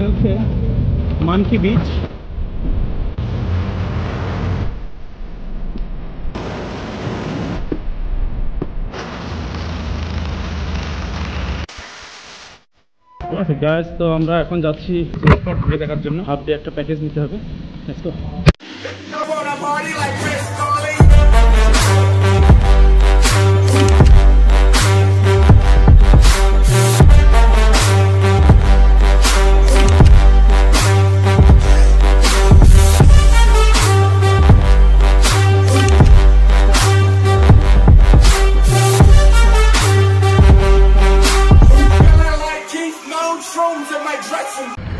হচ্ছে monkey beach. Guys, তো আমরা এখন যাচ্ছি স্পট ঘুরে দেখার জন্য। হাফ ডে একটা প্যাকেজ নিতে হবে। Let's go.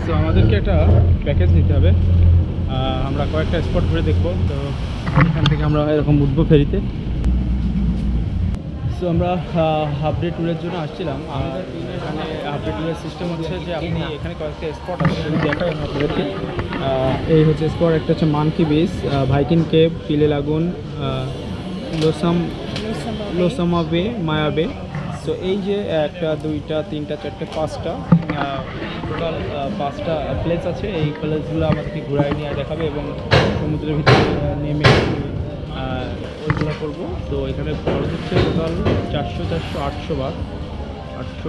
তো আমাদেরকে একটা প্যাকেজ নিতে হবে। আমরা কয়েকটা স্পট ঘুরে দেখবো। তো এখান থেকে আমরা এরকম উঠবো ফেরিতে। সো আমরা হাফ ডে ট্যুরের জন্য আসছিলাম। আমাদের এখানে হাফ ডে ট্যুরের সিস্টেম হচ্ছে যে আপনি এখানে কয়েকটা স্পট আছে দেখাই আপনাদেরকে। এই হচ্ছে স্পট, একটা হচ্ছে মানকি বিচ, ভাইকিং কেভ, পিলে লাগুন, লোসামা বে, মায়া বে। সো এই যে একটা, দুইটা, তিনটা, চারটে, পাঁচটা, টোটাল পাঁচটা প্লেস আছে। এই প্লেসগুলো আমাদেরকে ঘুরাই নিয়ে দেখাবে এবং সমুদ্রের ভিতরে নেমে ওইগুলো করবো। তো এখানে খরচ হচ্ছে টোটাল 800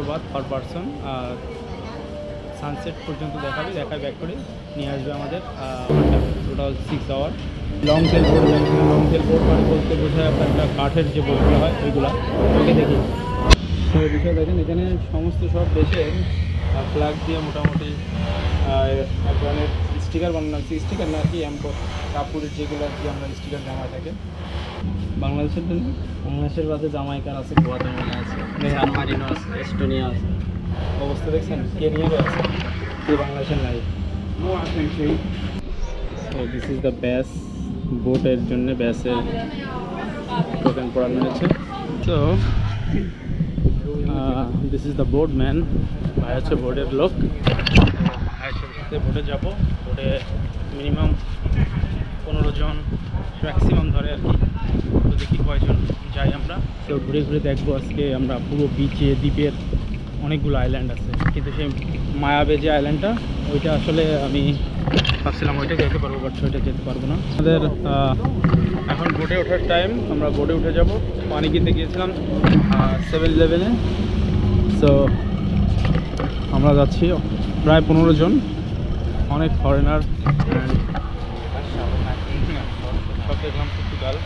বাট পার পারসন। আর সানসেট পর্যন্ত দেখাবে ব্যাক করে নিয়ে আসবে আমাদের। Total 6 hour. Long tail boat মানে বলতে বোঝায় আপনার একটা কাঠের যে বোটগুলো হয় ওইগুলো। ওকে দেখি তো বিষয় দেখেন, এখানে সমস্ত সব দেশের ফ্ল্যাগ দিয়ে মোটামুটি এক ধরনের স্টিকার বানানো হচ্ছে। স্টিকার না কি, কাপড়ের যেগুলো আর কি আমরা স্টিকার জামাই থাকে। বাংলাদেশের জন্য বাংলাদেশের বাদে জামাইকার আছে, গোয়াতেমালা আছে, সান মারিনো আছে, এস্টোনিয়া আছে। অবস্থা দেখছেন, কেনিয়ারও আছে, কিন্তু বাংলাদেশের নাই। দিস ইজ দ্য ব্যাস বোটের জন্য, ব্যাসের টোকেন পড়ানো হয়েছে। তো this is the boat man. ভাই হচ্ছে বোটের লোক। ভাইয়ের সাথে বোটে যাবো। বোটে মিনিমাম 15 জন ম্যাক্সিমাম ধরে আর কি। তো দেখি কয়জন যাই আমরা। তো ঘুরে ঘুরে দেখবো আজকে আমরা পুরো বিচে, দ্বীপের অনেকগুলো আইল্যান্ড আছে, কিন্তু সেই মায়াবে যে আইল্যান্ডটা ওইটা আসলে আমি ভাবছিলাম ওইটা যেতে পারবো, বাট ওইটা যেতে পারবো না। আমাদের এখন বোটে ওঠার টাইম। আমরা বোটে উঠে যাব। পানি কিনতে গিয়েছিলাম 7-11-এ। সো আমরা যাচ্ছি প্রায় 15 জন, অনেক ফরেনার। সব দেখলাম Portugal.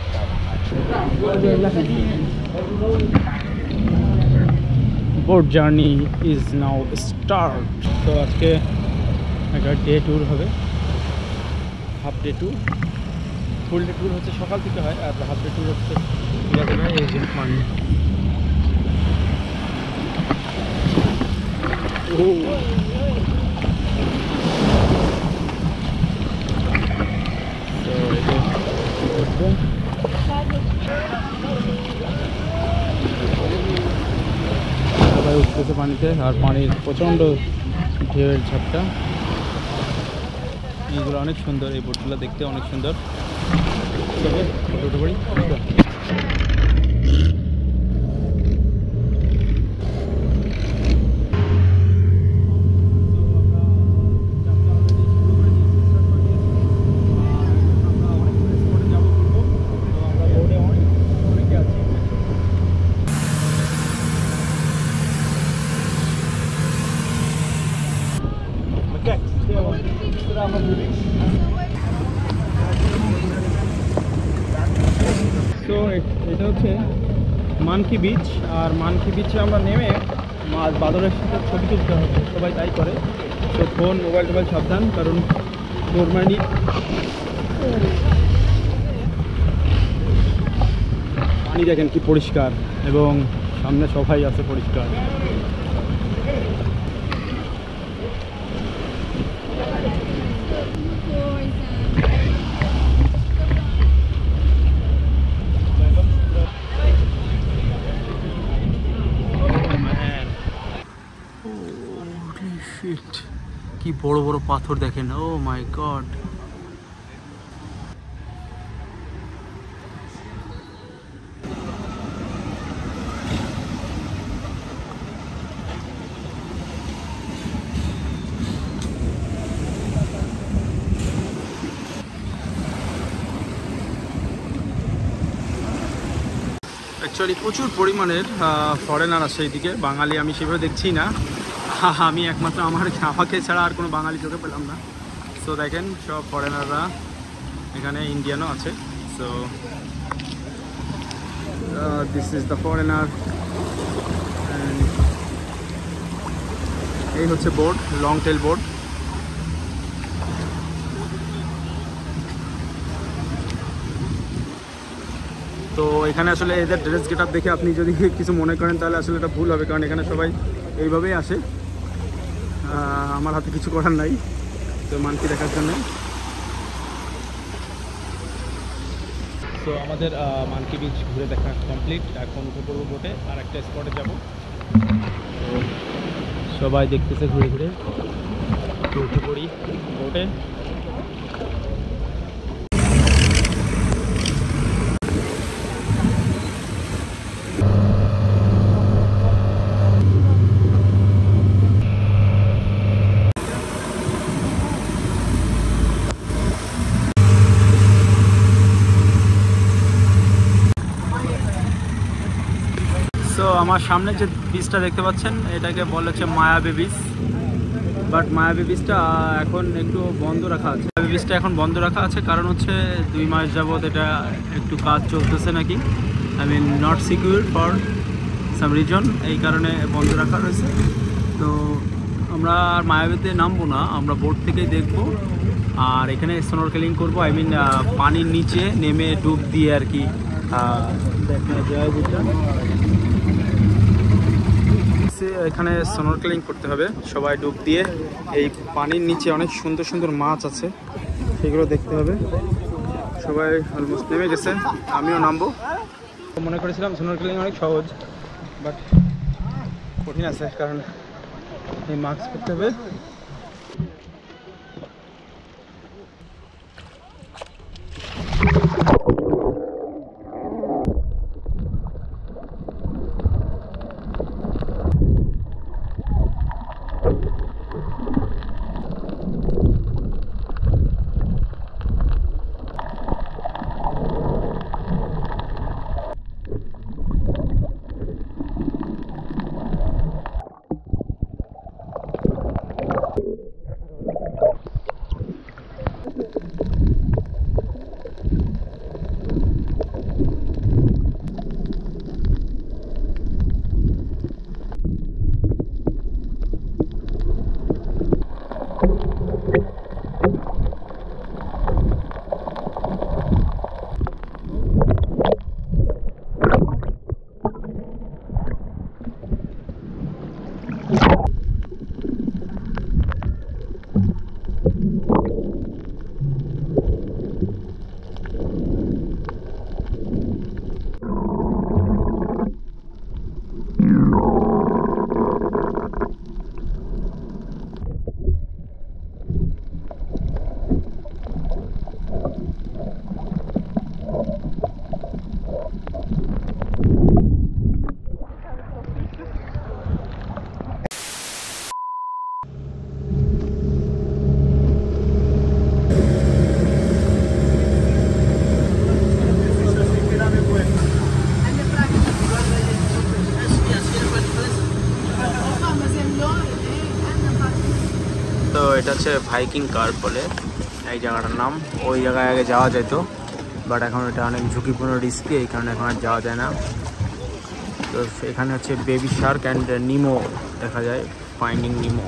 Boat journey is now start. তো আজকে একটা ডে ট্যুর হবে, হাফ ডে ট্যুর। ফুল ডে ট্যুর হচ্ছে সকাল থেকে হয়, আর হাফ ডে ট্যুর হচ্ছে এই যে পানি। সবাই উঠতেছে পানিতে, আর পানির প্রচণ্ড ঢেউয়ের ঝাপটা। এইগুলো অনেক সুন্দর, এই বোটগুলো দেখতে অনেক সুন্দর। তবে ফটো করি। তো এটা হচ্ছে মানকি বিচ। আর মানকি বিচে আমরা নেমে মাছ বাদরের সাথে ছবি তুলতে হবে, সবাই তাই করে। তো ফোন, মোবাইল সাবধান, কারণ নর্মালি পানি দেখেন কি পরিষ্কার, এবং সামনে সবাই আছে পরিষ্কার। কি বড় বড় পাথর দেখেন, ও মাই গড। অ্যাকচুয়ালি প্রচুর পরিমাণের ফরেনার আসে এইদিকে, বাঙালি আমি সেভাবে দেখছি না। আমি একমাত্র আমাকে ছাড়া আর কোনো বাঙালি চোখে পেলাম না। সো দেখেন সব ফরেনাররা, এখানে ইন্ডিয়ানও আছে। So this is the foreigner. এই হচ্ছে বোর্ড, লং টেল বোর্ড। তো এখানে আসলে এদের ড্রেস গেট আপ দেখে আপনি যদি কিছু মনে করেন তাহলে আসলে এটা ভুল হবে, কারণ এখানে সবাই এইভাবেই আসে। আমার হাতে কিছু করার নাই, তো মানকি দেখার জন্য। তো আমাদের মানকি বিচ ঘুরে দেখা কমপ্লিট। এখন উঠে পড়বো বোটে, আর একটা স্পটে যাব। তো সবাই দেখতেছে ঘুরে ঘুরে, তো উঠে পড়ি বোটে। তো আমার সামনে যে বিচটা দেখতে পাচ্ছেন এটাকে বলা হচ্ছে মায়াবী বিচ, বাট মায়াবী বিচটা এখন একটু বন্ধ রাখা আছে। মায়াবী বিচটা এখন বন্ধ রাখা আছে কারণ হচ্ছে 2 মাস যাবত এটা একটু কাজ চলতেছে নাকি, I mean not secure for some reason, এই কারণে বন্ধ রাখা রয়েছে। তো আমরা আর মায়াবীতে নামবো না, আমরা বোট থেকেই দেখবো, আর এখানে স্নরকেলিং করবো, আই মিন পানির নিচে নেমে ডুব দিয়ে আর কি দেখা যায়। যেটা এখানে স্নরকেলিং করতে হবে, সবাই ডুব দিয়ে। এই পানির নিচে অনেক সুন্দর সুন্দর মাছ আছে, সেগুলো দেখতে হবে। সবাই অলমোস্ট নেমে গেছে, আমিও নামবো। মনে করেছিলাম স্নরকেলিং অনেক সহজ, বাট কঠিন আছে, কারণ এই মাস্ক পরতে হবে। তো এটা হচ্ছে ভাইকিং কার বলে এই জায়গাটার নাম। ওই জায়গায় আগে যাওয়া যেত, বাট এখন এটা অনেক ঝুঁকিপূর্ণ, রিস্কি, এই কারণে এখন আর যাওয়া যায় না। তো এখানে হচ্ছে বেবি শার্ক অ্যান্ড নিমো দেখা যায়, ফাইন্ডিং নিমো।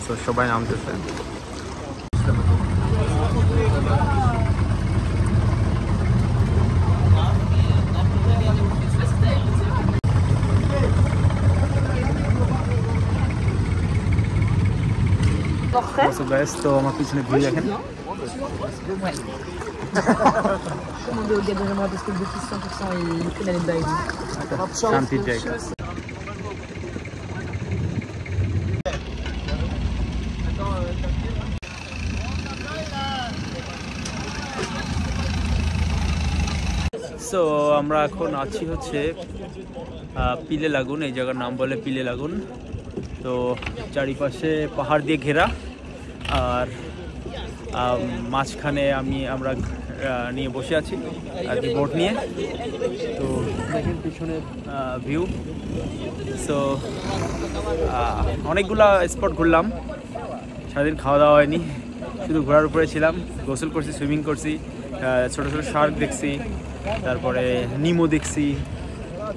তো সবাই নামতেছে। তো আমার পিছনে ভিড় দেখেন। শান্তির জায়গা। সো আমরা এখন আছি হচ্ছে পিলে লাগুন, এই জায়গার নাম বলে পিলে লাগুন। তো চারিপাশে পাহাড় দিয়ে ঘেরা, আর মাঝখানে আমরা নিয়ে বসে আছি আর কি, বোট নিয়ে। তো দেখেন পিছনের ভিউ। সো অনেকগুলা স্পট ঘুরলাম, সারাদিন খাওয়া দাওয়া হয়নি, শুধু ঘোরার উপরে ছিলাম। গোসল করছি, সুইমিং করছি, ছোটো ছোটো শার্ক দেখছি, তারপরে নিমো দেখছি,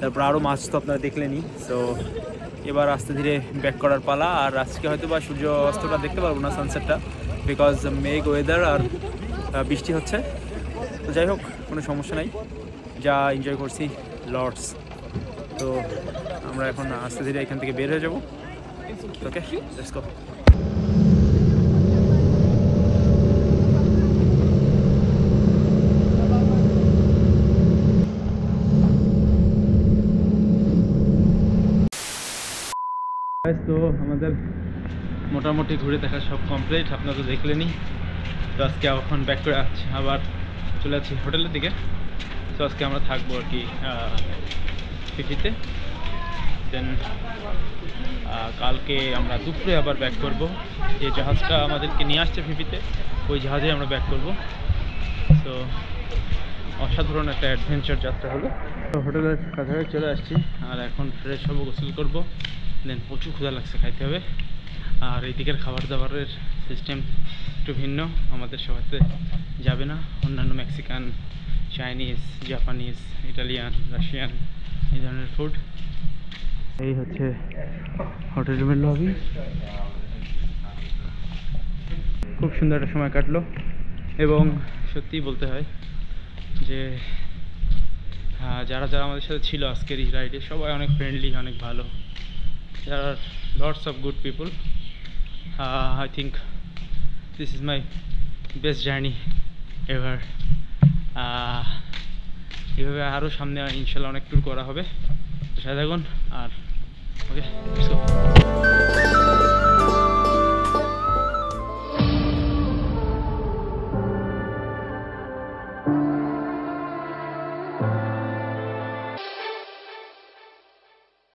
তারপর আরও মাছ তো আপনারা দেখলেনই। সো এবার আস্তে ধীরে ব্যাক করার পালা। আর আজকে হয়তো বা সূর্য অস্তটা দেখতে পারবো না, সানসেটটা, বিকজ মেঘ ওয়েদার আর বৃষ্টি হচ্ছে। তো যাই হোক, কোনো সমস্যা নাই, যা এনজয় করছি লর্ডস। তো আমরা এখন আস্তে ধীরে এখান থেকে বের হয়ে যাবো। ওকে, লেটস গো। তো আমাদের মোটামুটি ঘুরে দেখা সব কমপ্লিট, আপনারা তো দেখলেনই। তো আজকে এখন ব্যাক করে আসছি, আবার চলে যাচ্ছি হোটেলের দিকে। তো আজকে আমরা থাকবো আর কি ফিফিতে, দেন কালকে আমরা দুপুরে আবার ব্যাক করব। যে জাহাজটা আমাদেরকে নিয়ে আসছে ফিফিতে, ওই জাহাজে আমরা ব্যাক করব। তো অসাধারণ একটা অ্যাডভেঞ্চার যাত্রা হলো। তো হোটেলের কাছাকাছি চলে আসছি, আর এখন ফ্রেশ হবো, গোসল করবো, দেন প্রচুর ক্ষুধা লাগছে, খাইতে হবে। আর এই দিকের খাবার দাবারের সিস্টেম একটু ভিন্ন, আমাদের সবাইতে যাবে না। অন্যান্য Mexican, Chinese, Japanese, Italian, Russian এই ধরনের ফুড। এই হচ্ছে হোটেল রুমের লবি। খুব সুন্দর একটা সময় কাটলো, এবং সত্যিই বলতে হয় যে যারা যারা আমাদের সাথে ছিল আজকের এই রাইডে, সবাই অনেক ফ্রেন্ডলি, অনেক ভালো। There are lots of good people. I think this is my best journey ever. এভাবে আরও সামনে ইনশাল্লাহ অনেক ট্যুর করা হবে। সাথে থাকুন। আর ওকে।